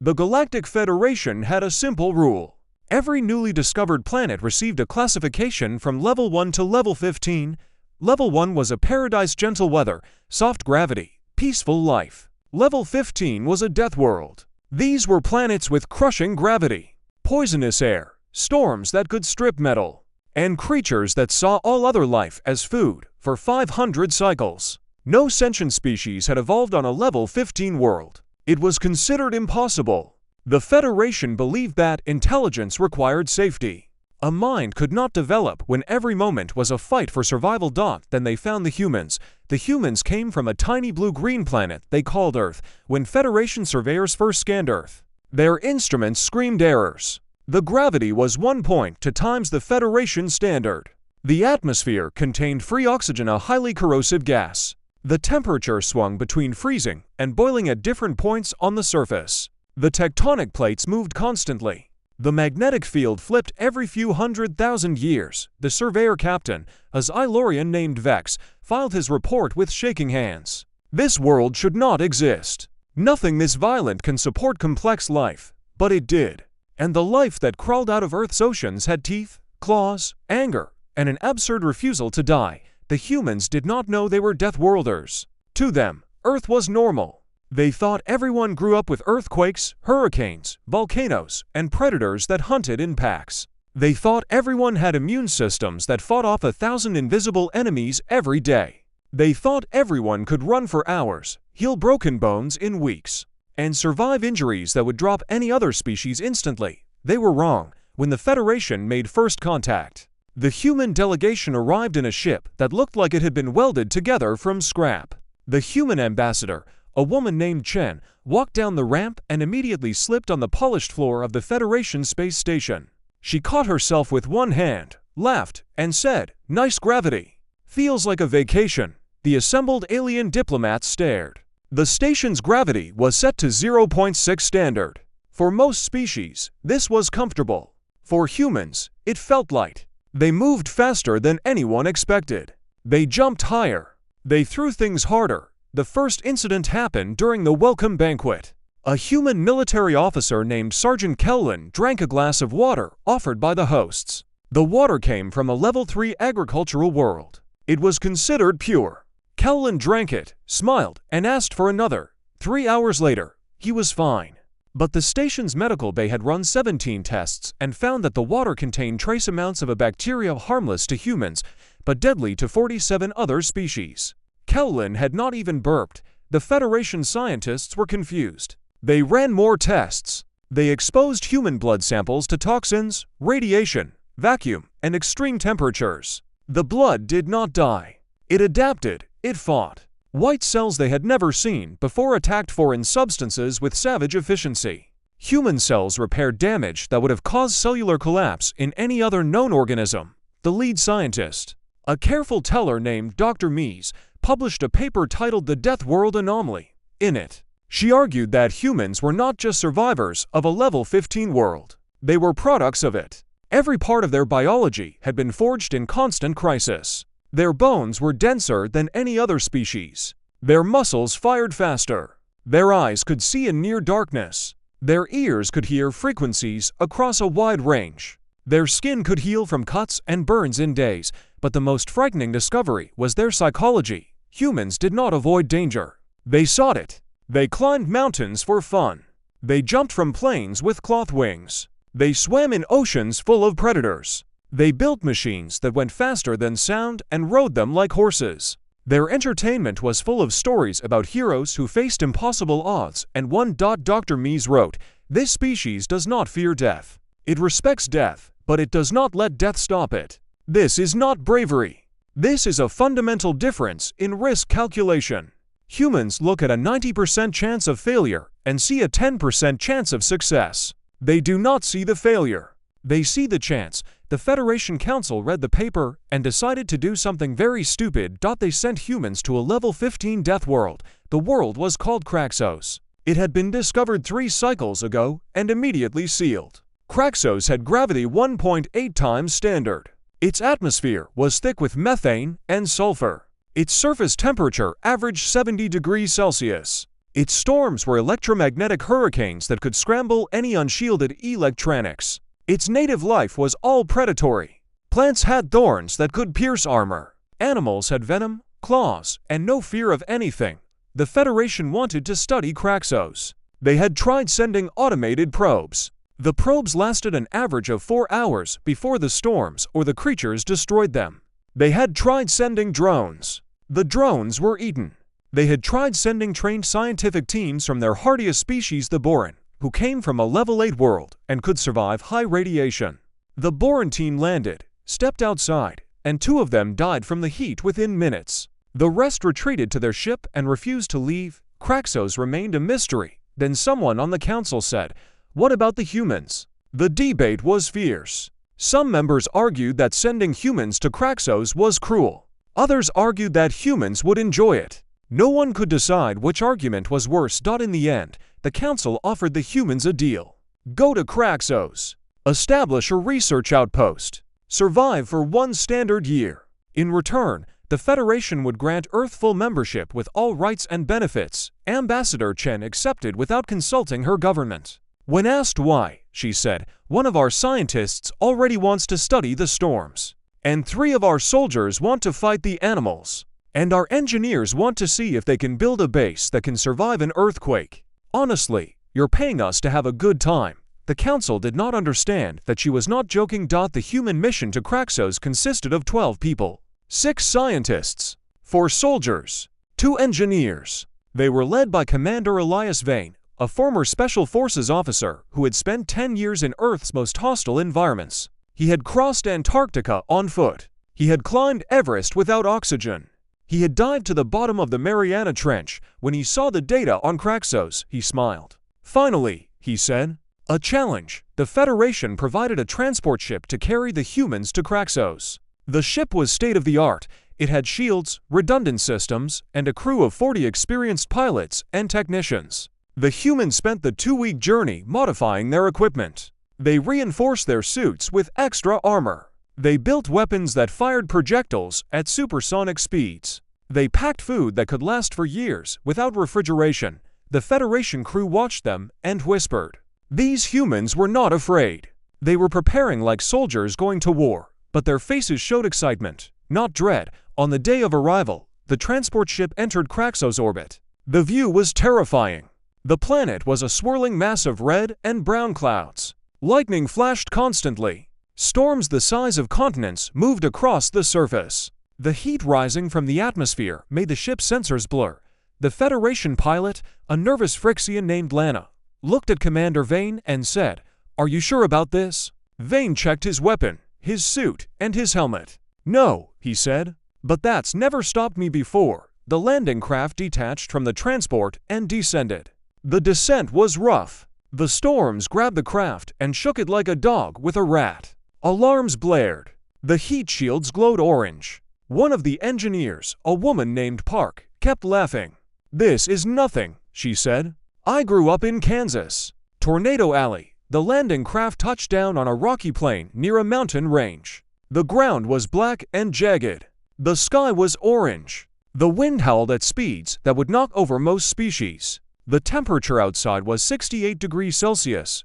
The Galactic Federation had a simple rule. Every newly discovered planet received a classification from Level 1 to Level 15. Level 1 was a paradise, gentle weather, soft gravity, peaceful life. Level 15 was a death world. These were planets with crushing gravity, poisonous air, storms that could strip metal, and creatures that saw all other life as food for 500 cycles. No sentient species had evolved on a Level 15 world. It was considered impossible. The Federation believed that intelligence required safety. A mind could not develop when every moment was a fight for survival. Then they found the humans. The humans came from a tiny blue-green planet they called Earth when Federation surveyors first scanned Earth. Their instruments screamed errors. The gravity was 1.2 times the Federation standard. The atmosphere contained free oxygen, a highly corrosive gas. The temperature swung between freezing and boiling at different points on the surface. The tectonic plates moved constantly. The magnetic field flipped every few 100,000 years. The surveyor captain, a Xylorian named Vex, filed his report with shaking hands. This world should not exist. Nothing this violent can support complex life, but it did. And the life that crawled out of Earth's oceans had teeth, claws, anger, and an absurd refusal to die. The humans did not know they were Deathworlders. To them, Earth was normal. They thought everyone grew up with earthquakes, hurricanes, volcanoes, and predators that hunted in packs. They thought everyone had immune systems that fought off 1,000 invisible enemies every day. They thought everyone could run for hours, heal broken bones in weeks, and survive injuries that would drop any other species instantly. They were wrong. When the Federation made first contact, the human delegation arrived in a ship that looked like it had been welded together from scrap. The human ambassador, a woman named Chen, walked down the ramp and immediately slipped on the polished floor of the Federation space station. She caught herself with one hand, laughed, and said, "Nice gravity. Feels like a vacation." The assembled alien diplomats stared. The station's gravity was set to 0.6 standard. For most species, this was comfortable. For humans, it felt light. They moved faster than anyone expected. They jumped higher. They threw things harder. The first incident happened during the welcome banquet. A human military officer named Sergeant Kellin drank a glass of water offered by the hosts. The water came from a Level 3 agricultural world. It was considered pure. Kellin drank it, smiled, and asked for another. 3 hours later, he was fine. But the station's medical bay had run 17 tests and found that the water contained trace amounts of a bacteria harmless to humans, but deadly to 47 other species. Kellin had not even burped. The Federation scientists were confused. They ran more tests. They exposed human blood samples to toxins, radiation, vacuum, and extreme temperatures. The blood did not die. It adapted. It fought. White cells they had never seen before attacked foreign substances with savage efficiency. Human cells repaired damage that would have caused cellular collapse in any other known organism. The lead scientist, a careful teller named Dr. Mies, published a paper titled The Deathworld Anomaly. In it, she argued that humans were not just survivors of a Level 15 world. They were products of it. Every part of their biology had been forged in constant crisis. Their bones were denser than any other species. Their muscles fired faster. Their eyes could see in near darkness. Their ears could hear frequencies across a wide range. Their skin could heal from cuts and burns in days, but the most frightening discovery was their psychology. Humans did not avoid danger. They sought it. They climbed mountains for fun. They jumped from planes with cloth wings. They swam in oceans full of predators. They built machines that went faster than sound and rode them like horses. Their entertainment was full of stories about heroes who faced impossible odds, and one. Dr. Mies wrote, "This species does not fear death. It respects death, but it does not let death stop it. This is not bravery. This is a fundamental difference in risk calculation. Humans look at a 90% chance of failure and see a 10% chance of success. They do not see the failure. They see the chance." The Federation Council read the paper and decided to do something very stupid. They sent humans to a Level 15 death world. The world was called Kraxos. It had been discovered 3 cycles ago and immediately sealed. Kraxos had gravity 1.8 times standard. Its atmosphere was thick with methane and sulfur. Its surface temperature averaged 70 degrees Celsius. Its storms were electromagnetic hurricanes that could scramble any unshielded electronics. Its native life was all predatory. Plants had thorns that could pierce armor. Animals had venom, claws, and no fear of anything. The Federation wanted to study Kraxos. They had tried sending automated probes. The probes lasted an average of 4 hours before the storms or the creatures destroyed them. They had tried sending drones. The drones were eaten. They had tried sending trained scientific teams from their hardiest species, the Boran, who came from a level 8 world and could survive high radiation. The Boran team landed, stepped outside, and 2 of them died from the heat within minutes. The rest retreated to their ship and refused to leave. Kraxos remained a mystery. Then someone on the council said, "What about the humans?" The debate was fierce. Some members argued that sending humans to Kraxos was cruel. Others argued that humans would enjoy it. No one could decide which argument was worse. In the end, the council offered the humans a deal. Go to Kraxos. Establish a research outpost. Survive for 1 standard year. In return, the Federation would grant Earth full membership with all rights and benefits. Ambassador Chen accepted without consulting her government. When asked why, she said, "One of our scientists already wants to study the storms. And 3 of our soldiers want to fight the animals. And our engineers want to see if they can build a base that can survive an earthquake. Honestly, you're paying us to have a good time." The council did not understand that she was not joking. The human mission to Kraxos consisted of 12 people. 6 scientists, 4 soldiers, 2 engineers. They were led by Commander Elias Vane, a former Special Forces officer who had spent 10 years in Earth's most hostile environments. He had crossed Antarctica on foot. He had climbed Everest without oxygen. He had dived to the bottom of the Mariana Trench. When he saw the data on Kraxos, he smiled. "Finally," he said, "a challenge." The Federation provided a transport ship to carry the humans to Kraxos. The ship was state-of-the-art. It had shields, redundant systems, and a crew of 40 experienced pilots and technicians. The humans spent the 2-week journey modifying their equipment. They reinforced their suits with extra armor. They built weapons that fired projectiles at supersonic speeds. They packed food that could last for years without refrigeration. The Federation crew watched them and whispered. These humans were not afraid. They were preparing like soldiers going to war, but their faces showed excitement, not dread. On the day of arrival, the transport ship entered Kraxos orbit. The view was terrifying. The planet was a swirling mass of red and brown clouds. Lightning flashed constantly. Storms the size of continents moved across the surface. The heat rising from the atmosphere made the ship's sensors blur. The Federation pilot, a nervous Phyrexian named Lana, looked at Commander Vane and said, "Are you sure about this?" Vane checked his weapon, his suit, and his helmet. "No," he said, "but that's never stopped me before." The landing craft detached from the transport and descended. The descent was rough. The storms grabbed the craft and shook it like a dog with a rat. Alarms blared. The heat shields glowed orange. One of the engineers, a woman named Park, kept laughing. "This is nothing," she said. "I grew up in Kansas." Tornado Alley. The landing craft touched down on a rocky plain near a mountain range. The ground was black and jagged. The sky was orange. The wind howled at speeds that would knock over most species. The temperature outside was 68 degrees Celsius.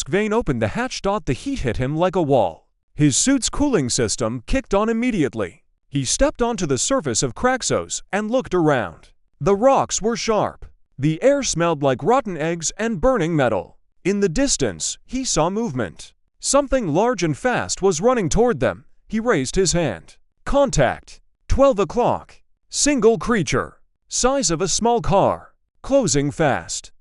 Vane opened the hatch. The heat hit him like a wall. His suit's cooling system kicked on immediately. He stepped onto the surface of Kraxos and looked around. The rocks were sharp. The air smelled like rotten eggs and burning metal. In the distance, he saw movement. Something large and fast was running toward them. He raised his hand. Contact. 12 o'clock. Single creature. Size of a small car. Closing fast.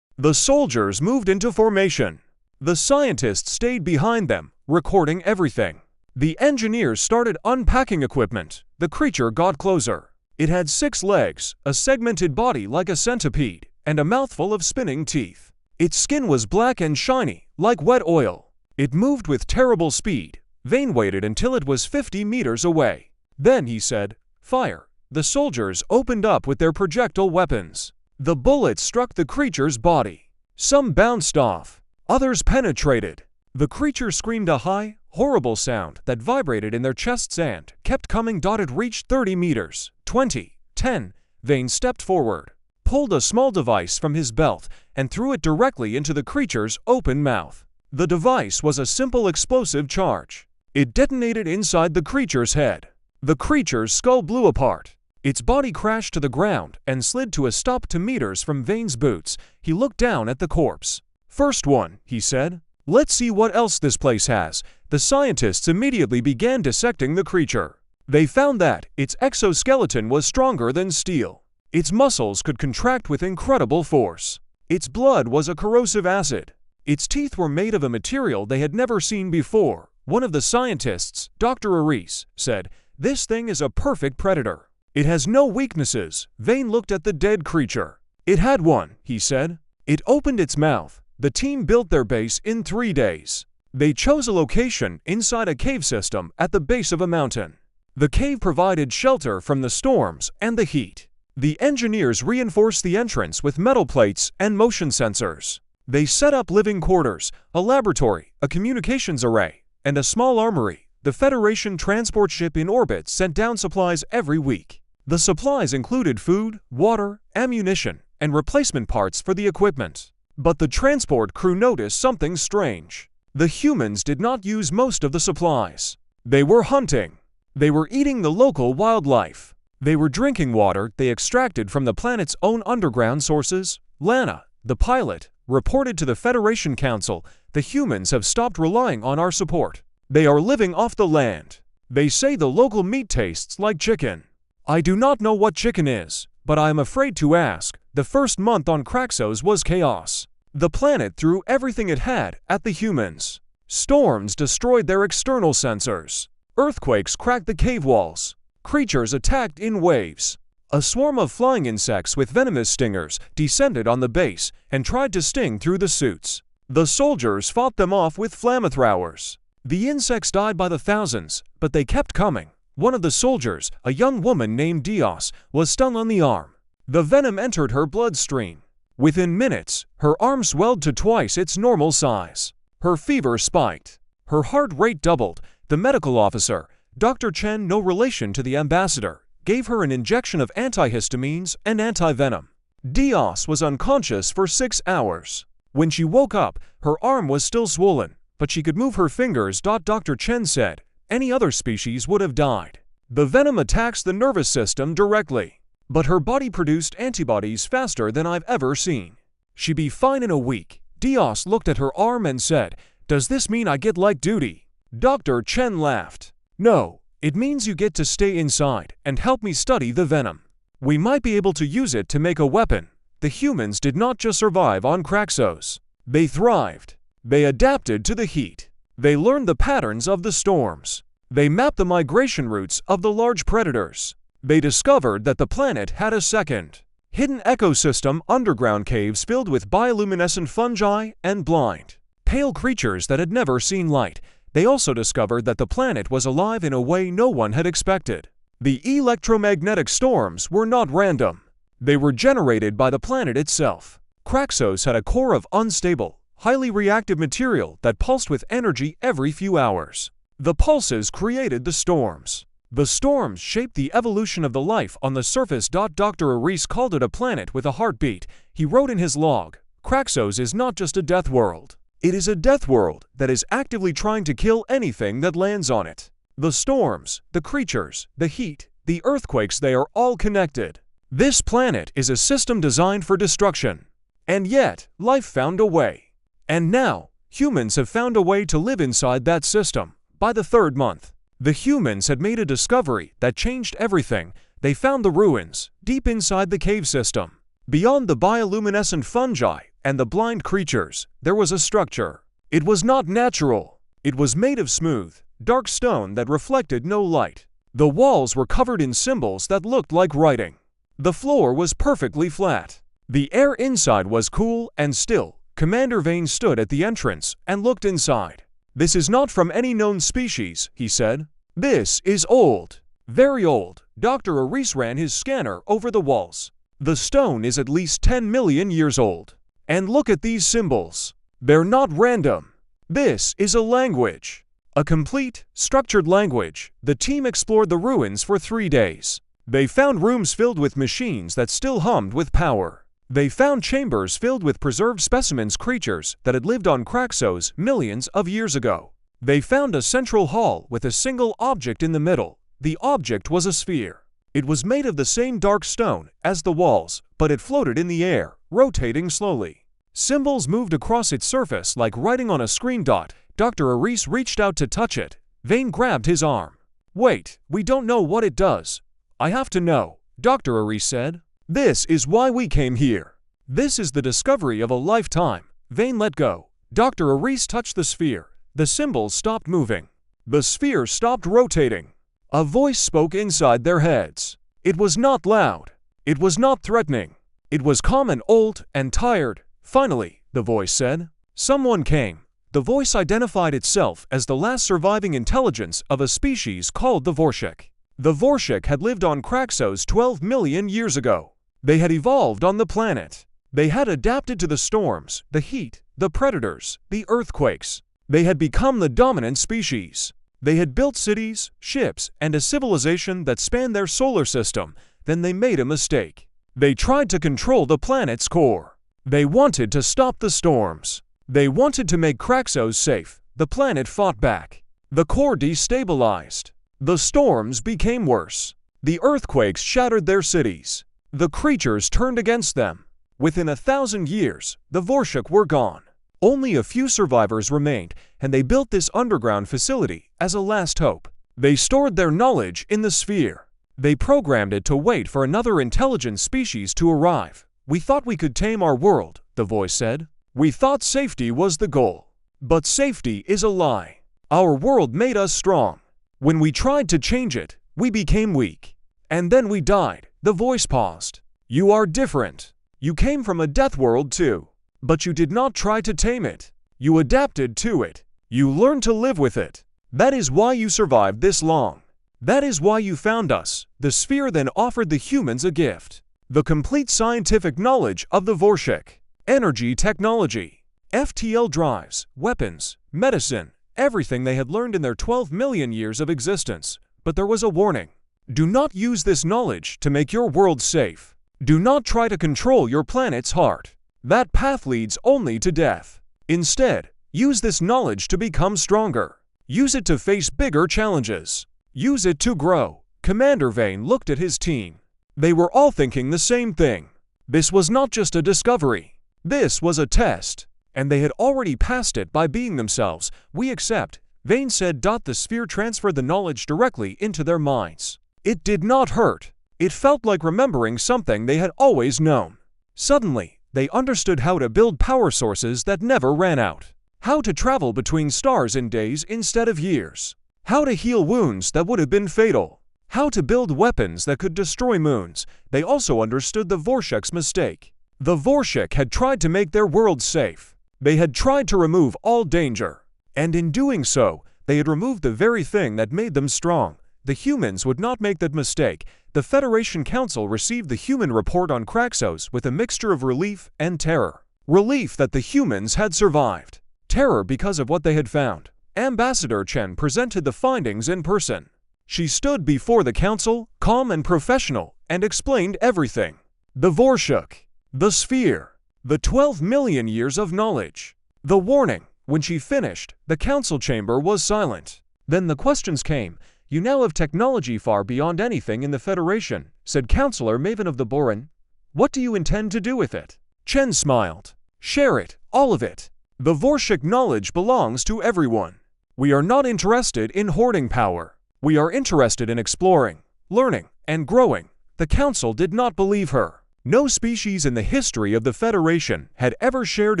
The soldiers moved into formation. The scientists stayed behind them, recording everything. The engineers started unpacking equipment. The creature got closer. It had 6 legs, a segmented body like a centipede, and a mouthful of spinning teeth. Its skin was black and shiny, like wet oil. It moved with terrible speed. Vane waited until it was 50 meters away. Then he said, "Fire." The soldiers opened up with their projectile weapons. The bullets struck the creature's body. Some bounced off. Others penetrated. The creature screamed a high, horrible sound that vibrated in their chests and kept coming. It reached 30 meters. 20. 10. Vane stepped forward. pulled a small device from his belt and threw it directly into the creature's open mouth. The device was a simple explosive charge. It detonated inside the creature's head. The creature's skull blew apart. Its body crashed to the ground and slid to a stop 2 meters from Vane's boots. He looked down at the corpse. "First one," he said. "Let's see what else this place has." The scientists immediately began dissecting the creature. They found that its exoskeleton was stronger than steel. Its muscles could contract with incredible force. Its blood was a corrosive acid. Its teeth were made of a material they had never seen before. One of the scientists, Dr. Aris, said, "This thing is a perfect predator. It has no weaknesses." Vane looked at the dead creature. "It had one," he said. "It opened its mouth." The team built their base in 3 days. They chose a location inside a cave system at the base of a mountain. The cave provided shelter from the storms and the heat. The engineers reinforced the entrance with metal plates and motion sensors. They set up living quarters, a laboratory, a communications array, and a small armory. The Federation transport ship in orbit sent down supplies every week. The supplies included food, water, ammunition, and replacement parts for the equipment. But the transport crew noticed something strange. The humans did not use most of the supplies. They were hunting. They were eating the local wildlife. They were drinking water they extracted from the planet's own underground sources. Lana, the pilot, reported to the Federation Council, "The humans have stopped relying on our support. They are living off the land. They say the local meat tastes like chicken. I do not know what chicken is, but I am afraid to ask." The first month on Kraxos was chaos. The planet threw everything it had at the humans. Storms destroyed their external sensors. Earthquakes cracked the cave walls. Creatures attacked in waves. A swarm of flying insects with venomous stingers descended on the base and tried to sting through the suits. The soldiers fought them off with flamethrowers. The insects died by the thousands, but they kept coming. One of the soldiers, a young woman named Dios, was stung on the arm. The venom entered her bloodstream. Within minutes, her arm swelled to twice its normal size. Her fever spiked. Her heart rate doubled. The medical officer, Dr. Chen, no relation to the ambassador, gave her an injection of antihistamines and antivenom. Dios was unconscious for 6 hours. When she woke up, her arm was still swollen, but she could move her fingers. Dr. Chen said, "Any other species would have died. The venom attacks the nervous system directly, but her body produced antibodies faster than I've ever seen. She'd be fine in a week." Dios looked at her arm and said, "Does this mean I get light duty?" Dr. Chen laughed. "No, it means you get to stay inside and help me study the venom. We might be able to use it to make a weapon." The humans did not just survive on Kraxos. They thrived. They adapted to the heat. They learned the patterns of the storms. They mapped the migration routes of the large predators. They discovered that the planet had a second hidden ecosystem, underground caves filled with bioluminescent fungi and blind, pale creatures that had never seen light. They also discovered that the planet was alive in a way no one had expected. The electromagnetic storms were not random. They were generated by the planet itself. Kraxos had a core of unstable, highly reactive material that pulsed with energy every few hours. The pulses created the storms. The storms shaped the evolution of the life on the surface. Dr. Aris called it a planet with a heartbeat. He wrote in his log, "Kraxos is not just a death world. It is a death world that is actively trying to kill anything that lands on it. The storms, the creatures, the heat, the earthquakes, they are all connected. This planet is a system designed for destruction. And yet, life found a way. And now, humans have found a way to live inside that system." By the 3rd month, the humans had made a discovery that changed everything. They found the ruins, deep inside the cave system. Beyond the bioluminescent fungi and the blind creatures, there was a structure. It was not natural. It was made of smooth, dark stone that reflected no light. The walls were covered in symbols that looked like writing. The floor was perfectly flat. The air inside was cool and still. Commander Vane stood at the entrance and looked inside. "This is not from any known species," he said. "This is old. Very old." Dr. Aris ran his scanner over the walls. "The stone is at least 10 million years old. And look at these symbols. They're not random. This is a language. A complete, structured language." The team explored the ruins for 3 days. They found rooms filled with machines that still hummed with power. They found chambers filled with preserved specimens creatures that had lived on Kraxos millions of years ago. They found a central hall with a single object in the middle. The object was a sphere. It was made of the same dark stone as the walls, but it floated in the air, rotating slowly. Symbols moved across its surface like writing on a screen. Dr. Aris reached out to touch it. Vane grabbed his arm. "Wait, we don't know what it does." "I have to know," Dr. Aris said. "This is why we came here. This is the discovery of a lifetime." Vane let go. Dr. Aris touched the sphere. The symbols stopped moving. The sphere stopped rotating. A voice spoke inside their heads. It was not loud. It was not threatening. It was calm and old and tired. "Finally," the voice said. Someone came. The voice identified itself as the last surviving intelligence of a species called the Vorshik. The Vorshik had lived on Kraxos 12 million years ago. They had evolved on the planet. They had adapted to the storms, the heat, the predators, the earthquakes. They had become the dominant species. They had built cities, ships, and a civilization that spanned their solar system. Then they made a mistake. They tried to control the planet's core. They wanted to stop the storms. They wanted to make Kraxos safe. The planet fought back. The core destabilized. The storms became worse. The earthquakes shattered their cities. The creatures turned against them. Within 1,000 years, the Vorshik were gone. Only a few survivors remained, and they built this underground facility as a last hope. They stored their knowledge in the sphere. They programmed it to wait for another intelligent species to arrive. "We thought we could tame our world," the voice said. "We thought safety was the goal. But safety is a lie. Our world made us strong. When we tried to change it, we became weak. And then we died." The voice paused. "You are different. You came from a death world too. But you did not try to tame it. You adapted to it. You learned to live with it. That is why you survived this long. That is why you found us." The sphere then offered the humans a gift. The complete scientific knowledge of the Vorshik. Energy technology. FTL drives, weapons, medicine, everything they had learned in their 12 million years of existence. But there was a warning. Do not use this knowledge to make your world safe. Do not try to control your planet's heart. That path leads only to death. Instead, use this knowledge to become stronger. Use it to face bigger challenges. Use it to grow. Commander Vane looked at his team. They were all thinking the same thing. This was not just a discovery. This was a test. And they had already passed it by being themselves. "We accept," Vane said. The sphere transferred the knowledge directly into their minds. It did not hurt. It felt like remembering something they had always known. Suddenly, they understood how to build power sources that never ran out. How to travel between stars in days instead of years. How to heal wounds that would have been fatal. How to build weapons that could destroy moons. They also understood the Vorshik's mistake. The Vorshik had tried to make their world safe. They had tried to remove all danger. And in doing so, they had removed the very thing that made them strong. The humans would not make that mistake. The Federation Council received the human report on Kraxos with a mixture of relief and terror. Relief that the humans had survived. Terror because of what they had found. Ambassador Chen presented the findings in person. She stood before the council, calm and professional, and explained everything. The Vorshik. The sphere. The 12 million years of knowledge. The warning. When she finished, the council chamber was silent. Then the questions came. "You now have technology far beyond anything in the Federation," said Counselor Maven of the Boran. "What do you intend to do with it?" Chen smiled. "Share it, all of it. The Vorshik knowledge belongs to everyone. We are not interested in hoarding power. We are interested in exploring, learning, and growing." The council did not believe her. No species in the history of the Federation had ever shared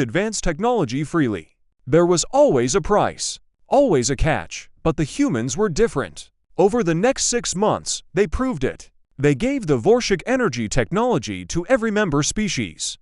advanced technology freely. There was always a price, always a catch, but the humans were different. Over the next 6 months, they proved it. They gave the Vorshik energy technology to every member species.